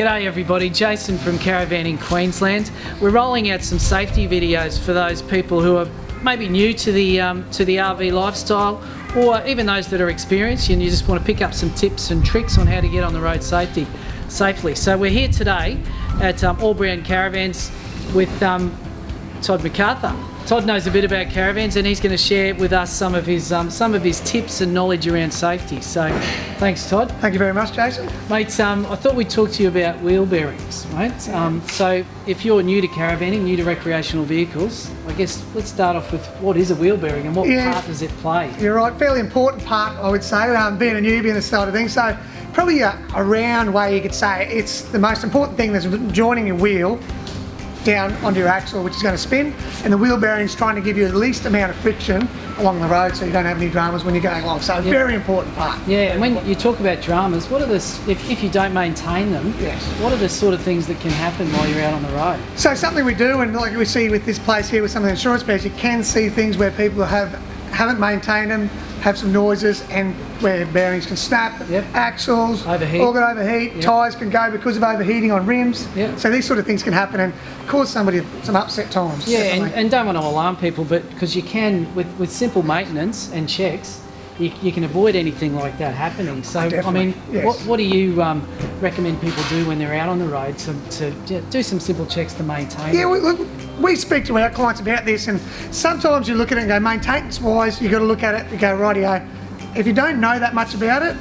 G'day everybody, Jason from Caravanning Queensland. We're rolling out some safety videos for those people who are maybe new to the RV lifestyle, or even those that are experienced and you just want to pick up some tips and tricks on how to get on the road safely. So we're here today at Allbrand Caravans with Todd McArthur. Todd knows a bit about caravans and he's going to share with us some of his tips and knowledge around safety. So thanks, Todd. Thank you very much, Jason. Mate, I thought we'd talk to you about wheel bearings, mate. So if you're new to caravanning, new to recreational vehicles, I guess let's start off with what is a wheel bearing and what part does it play? You're right, fairly important part, I would say, being a newbie in this sort of thing. So probably a round way you could say it's the most important thing that's joining your wheel down onto your axle, which is going to spin, and the wheel bearing is trying to give you the least amount of friction along the road so you don't have any dramas when you're going along. So very important part. Yeah, and when you talk about dramas, what are the, if you don't maintain them, what are the sort of things that can happen while you're out on the road? So something we do, and like we see with this place here with some of the insurance pairs, you can see things where people haven't maintained them, have some noises, and where bearings can snap, axles, overheat, tyres can go because of overheating on rims. So these sort of things can happen and cause somebody some upset times. Yeah, and don't want to alarm people, but because you can, with simple maintenance and checks, you can avoid anything like that happening. So, I mean, what do you recommend people do when they're out on the road to do some simple checks to maintain? Yeah, we speak to our clients about this, and sometimes you look at it and go, maintenance-wise, you've got to look at it and go, rightio. If you don't know that much about it,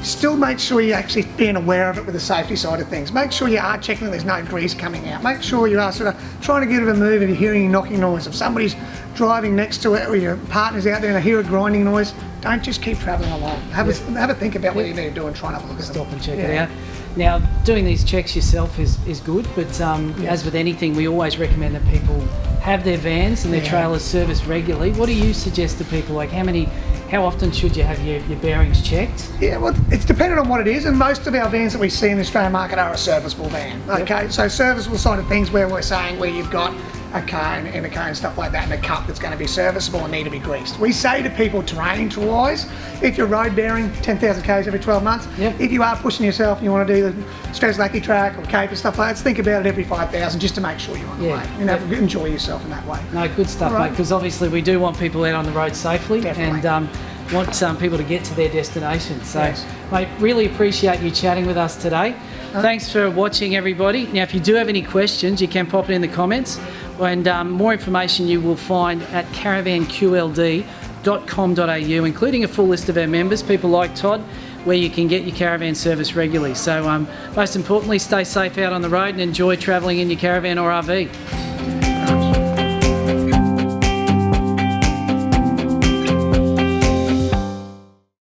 still make sure you're actually being aware of it with the safety side of things. Make sure you are checking that there's no grease coming out. Make sure you are sort of trying to get it a move if you're hearing a knocking noise. If somebody's driving next to it or your partner's out there and they hear a grinding noise, don't just keep travelling along. Have a think about what you need to do and try and have a look at it. Stop and check it out. Now, doing these checks yourself is good, but as with anything, we always recommend that people have their vans and their trailers serviced regularly. What do you suggest to people? Like how often should you have your bearings checked? Yeah, well, it's dependent on what it is, and most of our vans that we see in the Australian market are a serviceable van. Okay, so serviceable side of things where we're saying where you've got a cone and a cone, stuff like that, and a cup that's going to be serviceable and need to be greased. We say to people, terrain-wise, if you're road bearing 10,000 k's every 12 months, if you are pushing yourself and you want to do the Strzelecki track or Cape and stuff like that, think about it every 5,000 just to make sure you're on the way. You know, enjoy yourself in that way. No, good stuff, mate, because obviously we do want people out on the road safely and want people to get to their destination. So, mate, really appreciate you chatting with us today. Thanks for watching, everybody. Now, if you do have any questions, you can pop it in the comments. And more information you will find at caravanqld.com.au, including a full list of our members, people like Todd, where you can get your caravan service regularly. So most importantly, stay safe out on the road and enjoy travelling in your caravan or RV.